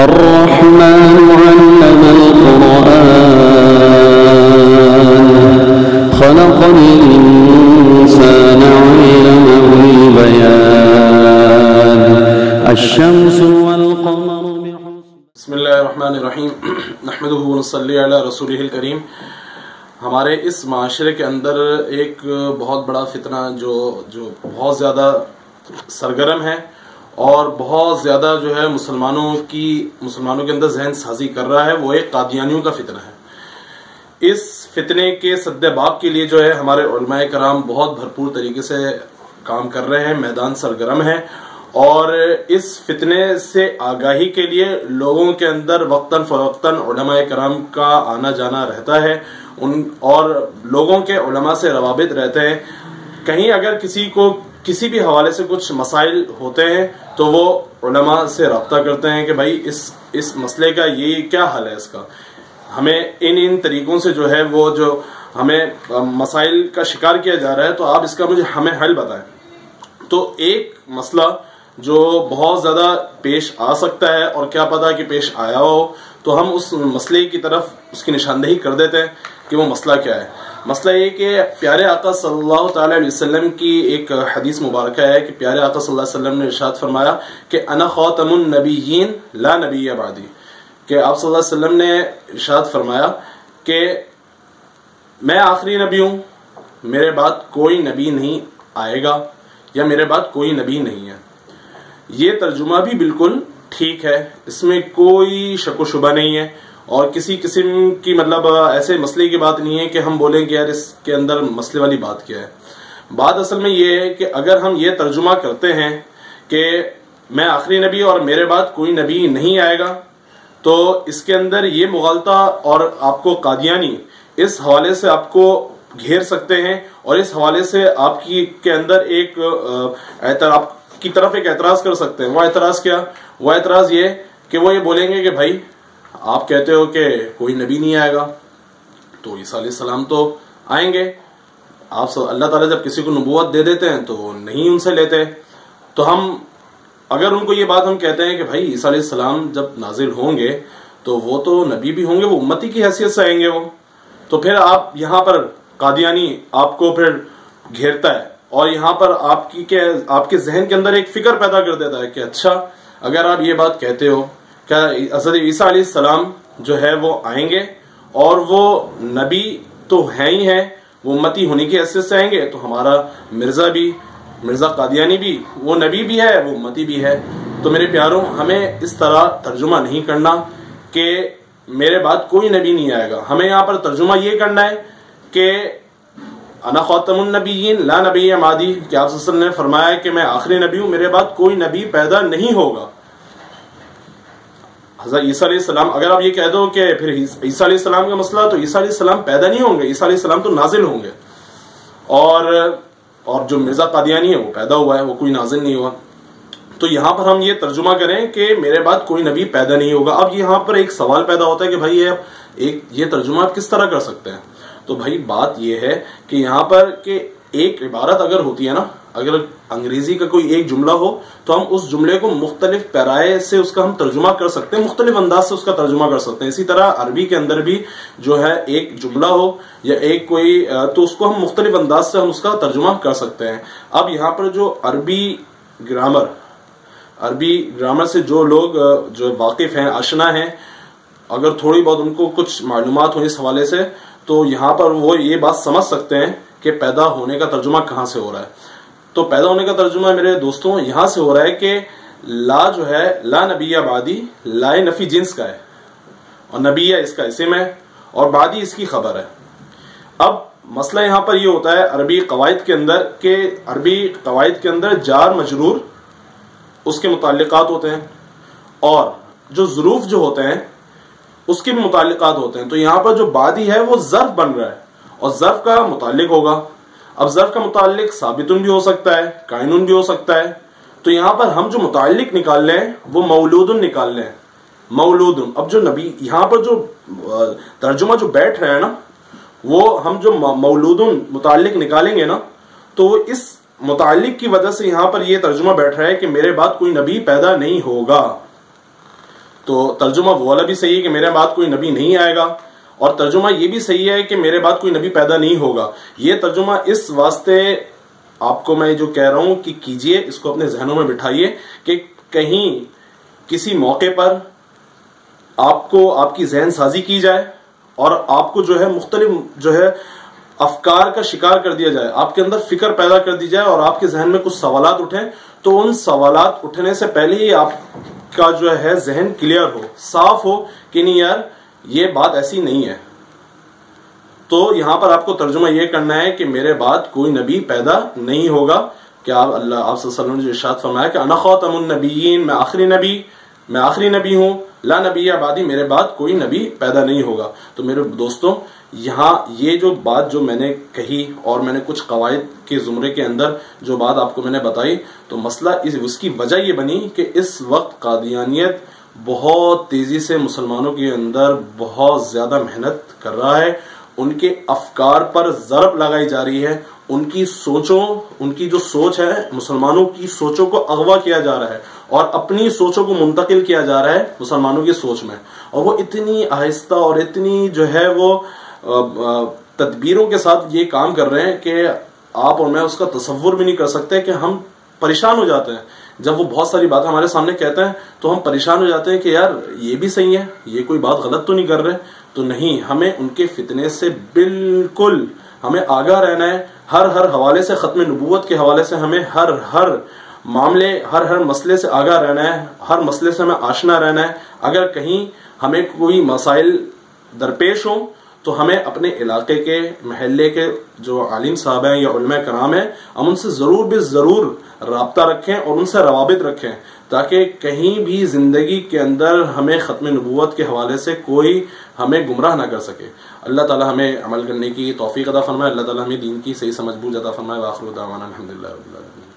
الرحمن علم القرآن خلق الإنسان علمه البيان الشمس والقمر بسم اللہ الرحمن الرحیم نحمدہ ونصلی علی رسولہ الکریم۔ ہمارے اس معاشرے کے اندر ایک بہت بڑا فتنہ جو بہت زیادہ سرگرم ہے اور بہت زیادہ جو ہے مسلمانوں کے اندر ذہن سازی کر رہا ہے، وہ ایک قادیانیوں کا فتنہ ہے۔ اس فتنے کے سد باب کے لیے جو ہے ہمارے علماء کرام بہت بھرپور طریقے سے کام کر رہے ہیں، میدان سرگرم ہے، اور اس فتنے سے آگاہی کے لیے لوگوں کے اندر وقتاً فوقتاً علماء کرام کا آنا جانا رہتا ہے، اور لوگوں کے علماء سے روابط رہتے ہیں۔ کہیں اگر کسی کو کسی بھی حوالے سے کچھ مسائل ہوتے ہیں تو وہ علماء سے رابطہ کرتے ہیں کہ بھائی اس مسئلے کا یہ کیا حل ہے، اس کا ہمیں ان طریقوں سے جو ہے وہ جو ہمیں مسائل کا شکار کیا جا رہا ہے، تو آپ اس کا ہمیں حل بتائیں۔ تو ایک مسئلہ جو بہت زیادہ پیش آ سکتا ہے، اور کیا پتا کہ پیش آیا ہو، تو ہم اس مسئلے کی طرف اس کی نشاندہی کر دیتے ہیں کہ وہ مسئلہ کیا ہے۔ مسئلہ یہ کہ پیارے آقا صلی اللہ تعالی علیہ وسلم کی ایک حدیث مبارکہ ہے کہ پیارے آقا صلی اللہ علیہ وسلم نے ارشاد فرمایا کہ انا خاتم النبیین لا نبی بعدی، کہ آپ صلی اللہ علیہ وسلم نے ارشاد فرمایا کہ میں آخری نبی ہوں، میرے بعد کوئی نبی نہیں آئے گا، یا میرے بعد کوئی نبی نہیں ہے۔ یہ ترجمہ بھی بالکل ٹھیک ہے، اس میں کوئی شک و شبہ نہیں ہے، اور کسی قسم کی ایسے مسئلے کی بات نہیں ہے کہ ہم بولیں کہ یار اس کے اندر مسئلے والی بات کیا ہے۔ بات اصل میں یہ ہے کہ اگر ہم یہ ترجمہ کرتے ہیں کہ میں آخری نبی اور میرے بعد کوئی نبی نہیں آئے گا، تو اس کے اندر یہ مغالطہ، اور آپ کو قادیانی اس حوالے سے آپ کو گھیر سکتے ہیں، اور اس حوالے سے آپ کے اندر ایک آپ کی طرف ایک اعتراض کر سکتے ہیں۔ وہ اعتراض کیا؟ وہ اعتراض یہ کہ وہ یہ بولیں گے کہ بھائی آپ کہتے ہو کہ کوئی نبی نہیں آئے گا، تو عیسیٰ علیہ السلام تو آئیں گے، آپ اللہ تعالیٰ جب کسی کو نبوت دے دیتے ہیں تو نہیں ان سے لیتے، تو ہم اگر ان کو یہ بات ہم کہتے ہیں کہ بھائی عیسیٰ علیہ السلام جب نازل ہوں گے تو وہ تو نبی بھی ہوں گے، وہ امتی کی حیثیت سے آئیں گے وہ، تو پھر آپ یہاں پر قادیانی آپ کو پھر گھیرتا ہے، اور یہاں پر آپ کے ذہن کے اندر ایک فکر پیدا کر دیتا ہے کہ اچھا اگر آپ یہ بات کہتے ہو کیا حضرت عیسیٰ علیہ السلام جو ہے وہ آئیں گے، اور وہ نبی تو ہیں ہی ہیں، وہ امتی ہونے کی حیثیت سے آئیں گے، تو ہمارا مرزا قادیانی بھی وہ نبی بھی ہے، وہ امتی بھی ہے۔ تو میرے پیاروں، ہمیں اس طرح ترجمہ نہیں کرنا کہ میرے بعد کوئی نبی نہیں آئے گا، ہمیں یہاں پر ترجمہ یہ کرنا ہے کہ انا خاتم النبیین لا نبی بعدی، کہ آپ صلی اللہ علیہ وسلم نے فرمایا کہ میں آخری نبی ہوں، میرے بعد کوئی نبی پیدا نہیں ہوگا۔ حضرت عیسیٰ علیہ السلام، اگر آپ یہ کہہ دو کہ پھر عیسیٰ علیہ السلام کا مسئلہ، تو عیسیٰ علیہ السلام پیدا نہیں ہوں گے، عیسیٰ علیہ السلام تو نازل ہوں گے، اور جو مرزا قادیانی ہے وہ پیدا ہوا ہے، وہ کوئی نازل نہیں ہوا۔ تو یہاں پر ہم یہ ترجمہ کریں کہ میرے بعد کوئی نبی پیدا نہیں ہوگا۔ اب یہاں پر ایک سوال پیدا ہوتا ہے کہ بھائی یہ ترجمہ آپ کس طرح کر سکتے ہیں؟ تو بھائی بات یہ ہے کہ یہاں پر کہ ایک عبارت اگر ہوتی ہے نا، اگر انگریزی کا کوئی ایک جملہ ہو تو ہم اس جملے کو مختلف پیرائے سے اس کا ہم ترجمہ کر سکتے ہیں، مختلف انداز سے اس کا ترجمہ کر سکتے ہیں۔ اسی طرح عربی کے اندر بھی جو ہے ایک جملہ ہو یا ایک کوئی، تو اس کو ہم مختلف انداز سے ہم اس کا ترجمہ کر سکتے ہیں۔ اب یہاں پر جو عربی گرامر سے جو لوگ جو واقف ہیں، آشنا ہیں، اگر تھوڑی بہت ان کو کچھ معلومات ہو اس حوالے سے، تو یہاں پر وہ یہ بات سمجھ سکتے ہیں کہ پیدا ہونے کا ترجمہ کہاں سے ہو رہا ہے۔ تو پیدا ہونے کا ترجمہ میرے دوستوں یہاں سے ہو رہا ہے کہ لا جو ہے لا نبی بعدی، لا نفی جنس کا ہے، اور نبی اس کا اسم ہے، اور بعدی اس کی خبر ہے۔ اب مسئلہ یہاں پر یہ ہوتا ہے عربی قواعد کے اندر کہ عربی قواعد کے اندر جار مجرور اس کے متعلقات ہوتے ہیں، اور جو ظروف جو ہوتے ہیں اس کے بھی متعلقات ہوتے ہیں۔ تو یہاں پر جو بعدی ہے وہ ظرف بن رہا ہے، اور ظرف کا متعلق ہوگا۔ اب ظرف کا متعلق ثابتن بھی ہو سکتا ہے، کائنن بھی ہو سکتا ہے، تو یہاں پر ہم جو متعلق نکال لیں وہ مولودن نکال لیں، مولودن۔ اب جو نبی یہاں پر جو ترجمہ جو بیٹھ رہا ہے نا، وہ ہم جو مولودن متعلق نکالیں گے نا، تو اس متعلق کی وجہ سے یہاں پر یہ ترجمہ بیٹھ رہا ہے کہ میرے بعد کوئی نبی پیدا نہیں ہوگا۔ تو ترجمہ وہ والا بھی صحیح ہے کہ میرے بعد کوئی نبی نہیں آئے گا، اور ترجمہ یہ بھی صحیح ہے کہ میرے بعد کوئی نبی پیدا نہیں ہوگا۔ یہ ترجمہ اس واسطے آپ کو میں جو کہہ رہا ہوں کہ کیجئے، اس کو اپنے ذہنوں میں بٹھائیے کہ کہیں کسی موقع پر آپ کو آپ کی ذہن سازی کی جائے اور آپ کو جو ہے مختلف جو ہے افکار کا شکار کر دیا جائے، آپ کے اندر فکر پیدا کر دی جائے اور آپ کے ذہن میں کچھ سوالات اٹھیں، تو ان سوالات اٹھنے سے پہلے ہی آپ کا جو ہے ذہن کلیئر ہو، صاف ہو کہ نہیں یار یہ بات ایسی نہیں ہے۔ تو یہاں پر آپ کو ترجمہ یہ کرنا ہے کہ میرے بعد کوئی نبی پیدا نہیں ہوگا، کہ آپ صلی اللہ علیہ وسلم نے جو ارشاد فرمایا کہ انا خاتم النبیین، میں آخری نبی ہوں، لا نبی بعدی، میرے بعد کوئی نبی پیدا نہیں ہوگا۔ تو میرے دوستوں یہاں یہ جو بات جو میں نے کہی اور میں نے کچھ قواعد کے زمرے کے اندر جو بات آپ کو میں نے بتائی، تو مسئلہ اس کی وجہ یہ بنی کہ اس وقت قادیانیت بہت تیزی سے مسلمانوں کے اندر بہت زیادہ محنت کر رہا ہے، ان کے افکار پر ضرب لگائی جا رہی ہے، ان کی سوچوں، ان کی جو سوچ ہے، مسلمانوں کی سوچوں کو اغوا کیا جا رہا ہے اور اپنی سوچوں کو منتقل کیا جا رہا ہے مسلمانوں کی سوچ میں، اور وہ اتنی آہستہ اور اتنی جو ہے وہ تدبیروں کے ساتھ یہ کام کر رہے ہیں کہ آپ اور میں اس کا تصور بھی نہیں کر سکتے، کہ ہم پریشان ہو جاتے ہیں جب وہ بہت ساری باتیں ہمارے سامنے کہتے ہیں، تو ہم پریشان ہو جاتے ہیں کہ یار یہ بھی صحیح ہے، یہ کوئی بات غلط تو نہیں کر رہے۔ تو نہیں، ہمیں ان کے فتنے سے بالکل ہمیں آگاہ رہنا ہے، ہر حوالے سے، ختم نبوت کے حوالے سے ہمیں ہر معاملے، ہر مسئلے سے آگاہ رہنا ہے، ہر مسئلے سے ہمیں آشنا رہنا ہے۔ اگر کہیں ہمیں کوئی مسائل درپیش ہوں تو ہمیں اپنے علاقے کے، محلے کے جو عالم صاحب ہیں یا علماء کرام ہیں، ہم ان سے ضرور رابطہ رکھیں اور ان سے روابط رکھیں، تاکہ کہیں بھی زندگی کے اندر ہمیں ختم نبوت کے حوالے سے کوئی ہمیں گمراہ نہ کر سکے۔ اللہ تعالی ہمیں عمل کرنے کی توفیق عطا فرمائے، اللہ تعالی ہمیں دین کی صحیح سمجھ بوجھ عطا فرمائے۔ وآخر دعوانا الحمدللہ رب العالمین۔